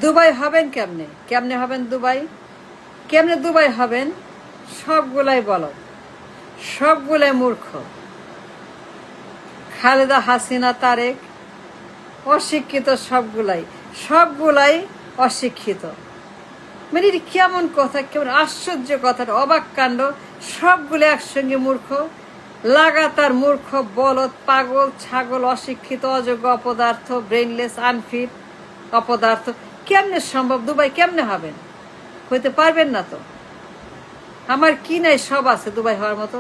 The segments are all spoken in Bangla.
দুবাই হবেন কেমনে? কেমনে হবেন দুবাই? কেমনে দুবাই হবেন? সবগুলাই বলো, সবগুলাই মূর্খ। খালেদা, হাসিনা, তারেক অশিক্ষিত, সবগুলাই সবগুলাই অশিক্ষিত। মানে এটা কেমন কথা, কেমন আশ্চর্য কথা, অবাক কাণ্ড। সবগুলো একসঙ্গে মূর্খ, লাগাতার মূর্খ, বলদ, পাগল, ছাগল, অশিক্ষিত, অযোগ্য, অপদার্থ, ব্রেইনলেস, আনফিট, অপদার্থ। কেমনে সম্ভব? দুবাই কেমনে হবেন? হইতে পারবেন না তো। আমার কি নাই? সব আছে দুবাই হওয়ার মতো।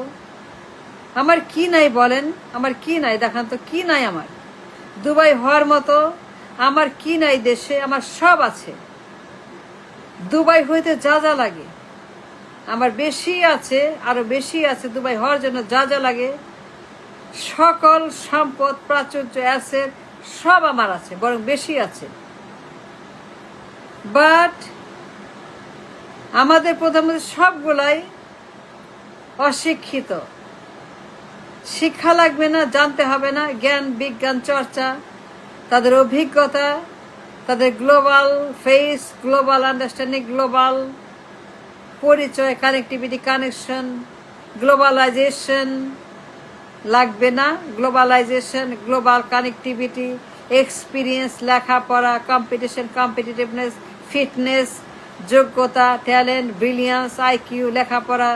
আমার কি নাই বলেন? আমার কি নাই দেখান তো, কি নাই আমার দুবাই হওয়ার মতো? আমার কি নাই দেশে? আমার সব আছে। দুবাই হইতে যা যা লাগে আমার বেশি আছে, আরো বেশি আছে। দুবাই হওয়ার জন্য যা যা লাগে সকল সম্পদ, প্রাচুর্য, অ্যাসেট সব আমার আছে, বরং বেশি আছে। বাট আমাদের প্রধানমন্ত্রী সবগুলাই অশিক্ষিত। শিক্ষা লাগবে না, জানতে হবে না, জ্ঞান বিজ্ঞান চর্চা, তাদের অভিজ্ঞতা, তাদের global face, global understanding, global পরিচয়, কানেক্টিভিটি, কানেকশন, গ্লোবালাইজেশন লাগবে না। গ্লোবালাইজেশন, গ্লোবাল কানেক্টিভিটি, এক্সপিরিয়েন্স, লেখাপড়া, কম্পিটিশন, কম্পিটিটিভনেস, ফিটনেস, যোগ্যতা, ট্যালেন্ট, ব্রিলিয়ান্স, আইকিউ, লেখাপড়া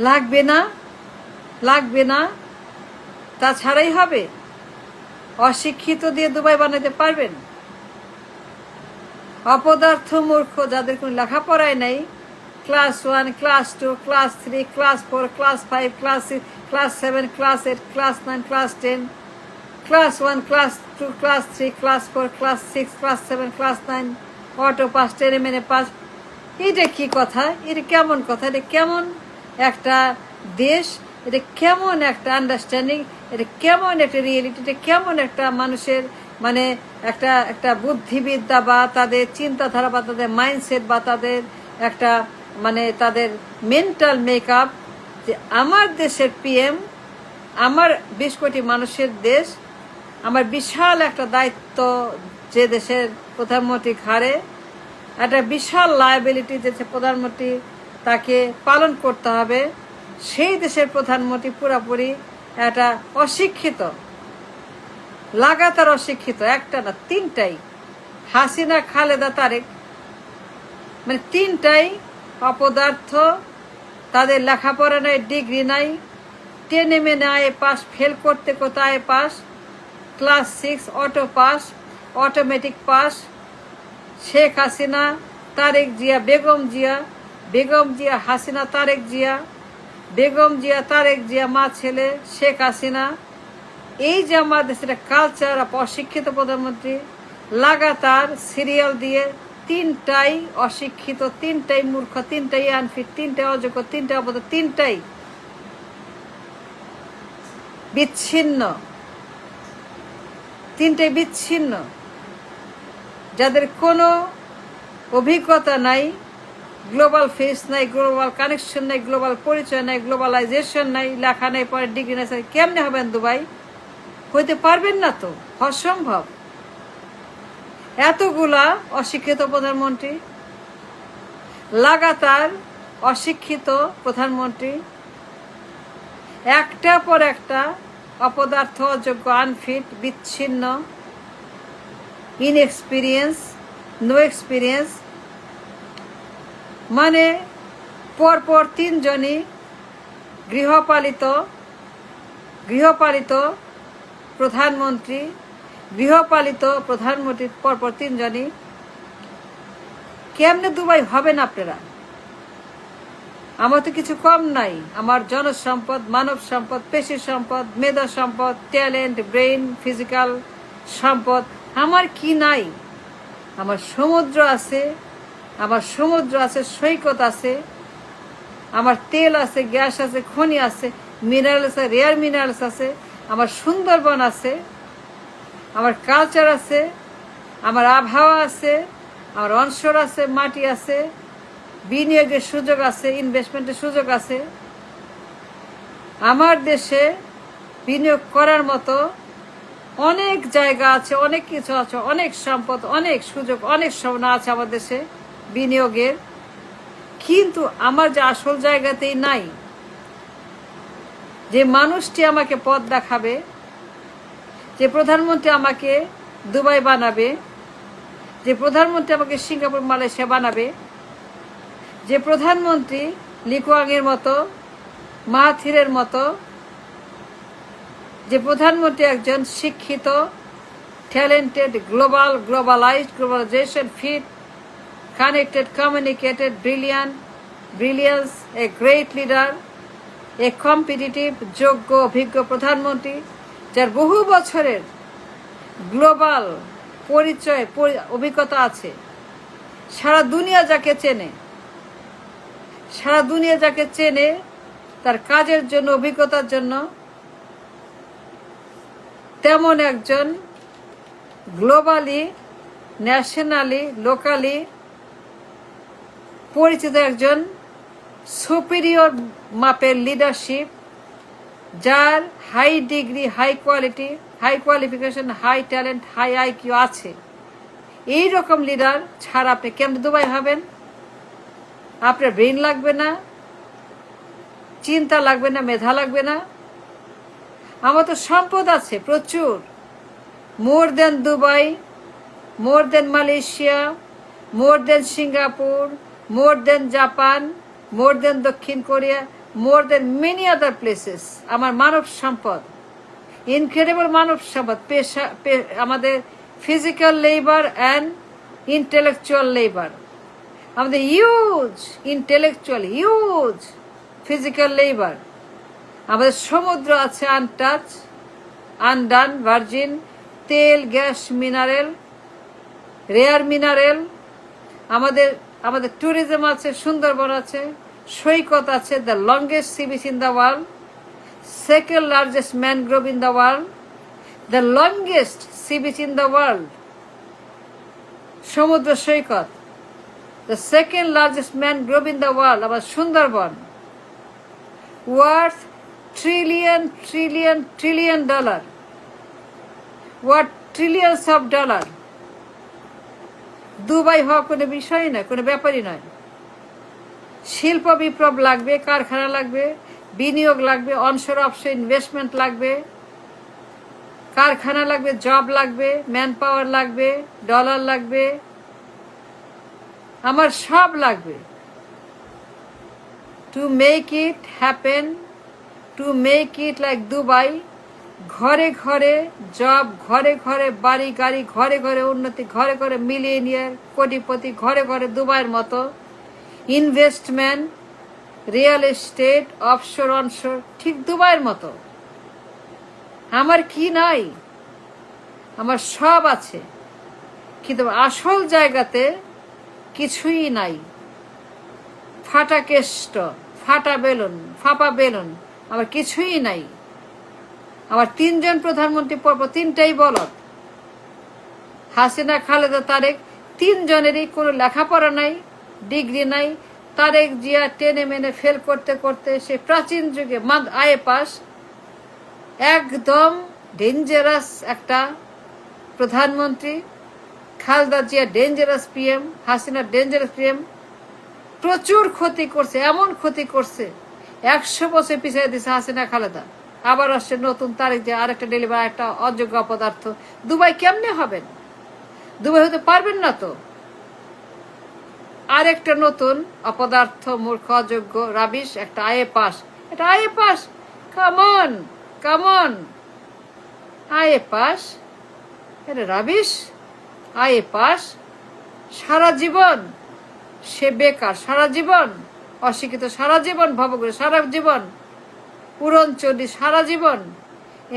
লাগবে না, লাগবে না। তাছাড়াই হবে। অশিক্ষিত দিয়ে দুবাই বানাতে পারবেন? অপদার্থ, মূর্খ, যাদের কোনো লেখাপড়াই নাই, class 1, class 2, class 3, class 4, class 5, class 6, class 7, class 8, class 9, class 10, class 1, class 2, class 3, class 4, class 6, class 7, class 9, auto pass, টেনে পাস। এটা কি কথা? এটা কেমন কথা? এটা কেমন একটা দেশ? এটা কেমন একটা আন্ডারস্ট্যান্ডিং? এটা কেমন একটা রিয়েলিটি? এটা কেমন একটা মানুষের মানে একটা একটা বুদ্ধিবিদ্যা বা তাদের চিন্তাধারা বা তাদের মাইন্ডসেট বা তাদের একটা মানে তাদের মেন্টাল মেকআপ, যে আমার দেশের পিএম, আমার 20 কোটি মানুষের দেশ, আমার বিশাল একটা দায়িত্ব যে দেশের প্রধানমন্ত্রী ঘাড়ে, একটা বিশাল লায়াবিলিটি যে প্রধানমন্ত্রী তাকে পালন করতে হবে, সেই দেশের প্রধানমন্ত্রী পুরাপুরি একটা অশিক্ষিত, লাগাতার অশিক্ষিত। একটা না, তিনটাই, হাসিনা, খালেদা, তারেক, মানে তিনটাই অপদার্থ। তাদের লেখাপড়া নাই, ডিগ্রি নাই, টেনে মেনে আয়ে পাস, ফেল করতে করতে আয়ে pass, class 6 auto pass, automatic pass. Sheikh Hasina, Tarique Zia, Begum Zia, Begum Zia, Hasina, Tarique Zia, Begum Zia, Tarique Zia, মা ছেলে শেখ হাসিনা। এই যে আমার দেশের কালচার, অশিক্ষিত প্রধানমন্ত্রী, লাগাতার সিরিয়াল দিয়ে তিনটাই অশিক্ষিত, তিনটাই মূর্খ, তিনটাই আনফিট, তিনটাই অযোগ্য, তিনটাই অবদার্থ, তিনটাই বিচ্ছিন্ন, তিনটাই বিচ্ছিন্ন, যাদের কোনো অভিজ্ঞতা নাই, গ্লোবাল ফেস নাই, গ্লোবাল কানেকশন নাই, গ্লোবাল পরিচয় নাই, গ্লোবালাইজেশন নাই, লেখা নাই, পরে ডিগ্রি নাই। কেমনে হবেন দুবাই? হইতে পারবেন না তো, অসম্ভব। এতগুলা অশিক্ষিত প্রধানমন্ত্রী, লাগাতার অশিক্ষিত প্রধানমন্ত্রী, একটা পর একটা অপদার্থ, অযোগ্য, আনফিট, বিচ্ছিন্ন, ইনএক্সপিরিয়েন্স, নো এক্সপিরিয়েন্স। মানে পরপর তিনজনই গৃহপালিত প্রধানমন্ত্রী, গৃহপালিত প্রধানমন্ত্রীর পরপর তিনজনই। কেমনে দুবাই হবেন আপনারা? আমার তো কিছু কম নাই। আমার জনসম্পদ, মানব সম্পদ, পেশি সম্পদ, মেধা সম্পদ, ট্যালেন্ট, ব্রেইন, ফিজিক্যাল সম্পদ আমার কি নাই? আমার সমুদ্র আছে, আমার সমুদ্র আছে, সৈকত আছে, আমার তেল আছে, গ্যাস আছে, খনি আছে, মিনারেল আছে, রেয়ার মিনারেলস আছে, আমার সুন্দরবন আছে, আমার কালচার আছে, আমার আবহাওয়া আছে, আমার অনশোর আছে, মাটি আছে, বিনিয়োগের সুযোগ আছে, ইনভেস্টমেন্টের সুযোগ আছে। আমার দেশে বিনিয়োগ করার মতো অনেক জায়গা আছে, অনেক কিছু আছে, অনেক সম্পদ, অনেক সুযোগ, অনেক সম্ভাবনা আছে আমাদের দেশে বিনিয়োগের, কিন্তু আমার যে আসল জায়গাতেই নাই। যে মানুষটি আমাকে পথ দেখাবে, যে প্রধানমন্ত্রী আমাকে দুবাই বানাবে, যে প্রধানমন্ত্রী আমাকে সিঙ্গাপুর মালয়েশিয়া বানাবে, যে প্রধানমন্ত্রী লি কুয়াংয়ের মতো, মাহাথিরের মতো, যে প্রধানমন্ত্রী একজন শিক্ষিত, talented, globalization fit, connected, communicated, brilliance, a great leader, a competitive, যোগ্য, অভিজ্ঞ প্রধানমন্ত্রী, যার বহু বছরের গ্লোবাল পরিচয়, অভিজ্ঞতা আছে, সারা দুনিয়া যাকে চেনে, সারা দুনিয়া যাকে চেনে তার কাজের জন্য, অভিজ্ঞতার জন্য, তেমন একজন গ্লোবালি, ন্যাশনালি, লোকালি পরিচিত একজন সুপিরিয়র মাপের লিডারশিপ, যার high degree, high quality, high qualification, high talent, high IQ আছে, এই রকম লিডার ছাড়া আপনি কেমন দুবাই হবেন? আপনার ব্রেন লাগবে না, চিন্তা লাগবে না, মেধা লাগবে না। আমার তো সম্পদ আছে প্রচুর, more than Dubai, more than Malaysia, more than Singapore, more than Japan, more than দক্ষিণ Korea, more than many other places. আমার মানব সম্পদ, ইনক্রেডিবল মানব সম্পদ, আমাদের physical labour and intellectual labour, আমাদের use intellectual, use physical labour, আমাদের সমুদ্র আছে আনটাচ, আনডান, ভার্জিন, তেল, গ্যাস, মিনারেল, রেয়ার মিনারেল, আমাদের ট্যুরিজম আছে, সুন্দরবন আছে, সৈকত আছে, the longest sea beach in the world, second largest mangrove in the world, the longest sea beach in the world, সমুদ্র সৈকত, the second largest mangrove in the world, আবার Sundarban, worth trillion trillion trillion dollar, worth trillions of dollar. Dubai হওয়া কোনো বিষয় নয়, কোনো ব্যাপারই নয়। শিল্প বিপ্লব লাগবে, কারখানা লাগবে, বিনিয়োগ লাগবে, অনশোর অফশোর ইনভেস্টমেন্ট লাগবে, কারখানা লাগবে, জব লাগবে, ম্যান পাওয়ার লাগবে, ডলার লাগবে, আমার সব লাগবে। To make it happen, to make it like Dubai, ঘরে ঘরে জব, ঘরে ঘরে বাড়ি গাড়ি, ঘরে ঘরে উন্নতি, ঘরে ঘরে মিলিয়নিয়ার, কোটিপতি, ঘরে ঘরে দুবাইয়ের মতো ইনভেস্টমেন্ট, রিয়েল এস্টেট, অফশোর অনশোর, ঠিক দুবাইয়ের মতো। আমার কি নাই? আমার সব আছে, কিন্তু আসল জায়গাতে কিছুই নাই। ফাটা কেষ্ট, ফাটা বেলুন, ফাঁপা বেলুন, আমার কিছুই নাই। আমার তিনজন প্রধানমন্ত্রী পর্ব, তিনটাই বলদ। হাসিনা, খালেদা, তারেক, তিনজনেরই কোনো লেখাপড়া নাই, ডিগ্রি নাই। তারেক জিয়া টেনে মেনে ফেল করতে করতে সে প্রাচীন যুগে আয়ে পাস, একদম ডেঞ্জারাস একটা প্রধানমন্ত্রী। Khaleda Zia dangerous PM, Hasina dangerous PM, প্রচুর ক্ষতি করছে, এমন ক্ষতি করছে 100 বছর পিছিয়ে দিচ্ছে হাসিনা খালেদা। আবার আসছে নতুন তারিখ যে আরেকটা ডেলিভারি, একটা অযোগ্য অপদার্থ। দুবাই কেমনে হবেন? দুবাই হতে পারবেন না তো। আরেকটা নতুন অপদার্থ, মূর্খ, অযোগ্য, রাবিশ, একটা আয়ে পাস, এটা আয়ে পাস, কামন কামন, আয়ে পাস, এটা রাবিশ, আয়ে পাস। সারা জীবন সে বেকার, সারা জীবন অশিক্ষিত, সারা জীবন ভবঘুরে, সারা জীবন উড়নচণ্ডী, সারা জীবন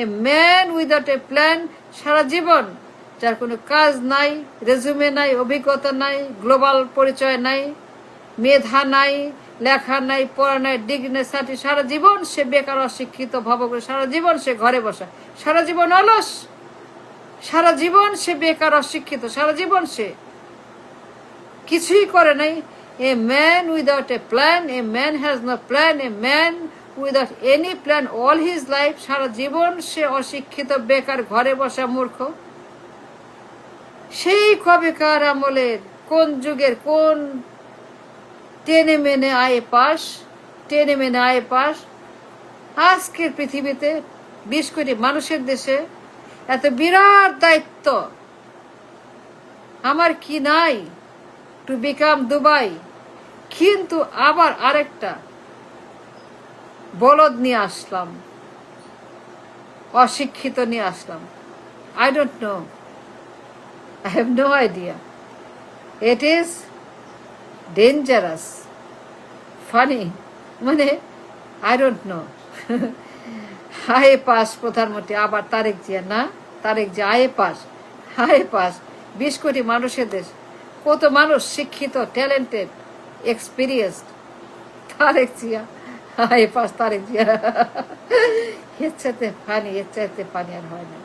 a man without a plan, সারা জীবন যার কোনো কাজ নাই, রেজুমে নাই, অভিজ্ঞতা নাই, গ্লোবাল পরিচয় নাই, মেধা নাই, লেখা নাই, পড়া নাই, ডিগ্রি নাই, সার্টি, সারা জীবন সে বেকার, অশিক্ষিত, ভবঘুরে, সারা জীবন সে ঘরে বসা, সারা জীবন অলস, সারা জীবন সে বেকার, অশিক্ষিত, সারা জীবন সে কিছুই করে নাই। A man without a plan, a man has no plan, a man without any plan all his life, সারা জীবন সে অশিক্ষিত, বেকার, ঘরে বসা মূর্খ। সেই কবেকার আমলের, কোন যুগের, কোন টেনে মেনে আয়ে পাশ আজকের পৃথিবীতে 20 কোটি মানুষের দেশে এত বিরাট দায়িত্ব আমার কি নাই টু বিকাম দুবাই, কিন্তু আবার আরেকটা বলদ নিয়ে আসলাম, অশিক্ষিত নিয়ে আসলাম। I don't know, I have no idea. It is dangerous. Funny. মানে I don't know. আয়ে পাস প্রধানমন্ত্রী আবার তারেক জিয়া, না তারেক জিয়া আয়ে পাস 20 কোটি মানুষের দেশ, কত মানুষ শিক্ষিত, ট্যালেন্টেড, এক্সপিরিয়েন্সড। তারেক জিয়া আয়ে পাস, তারেক জিয়া। এর চাইতে ফানি আর হয় না।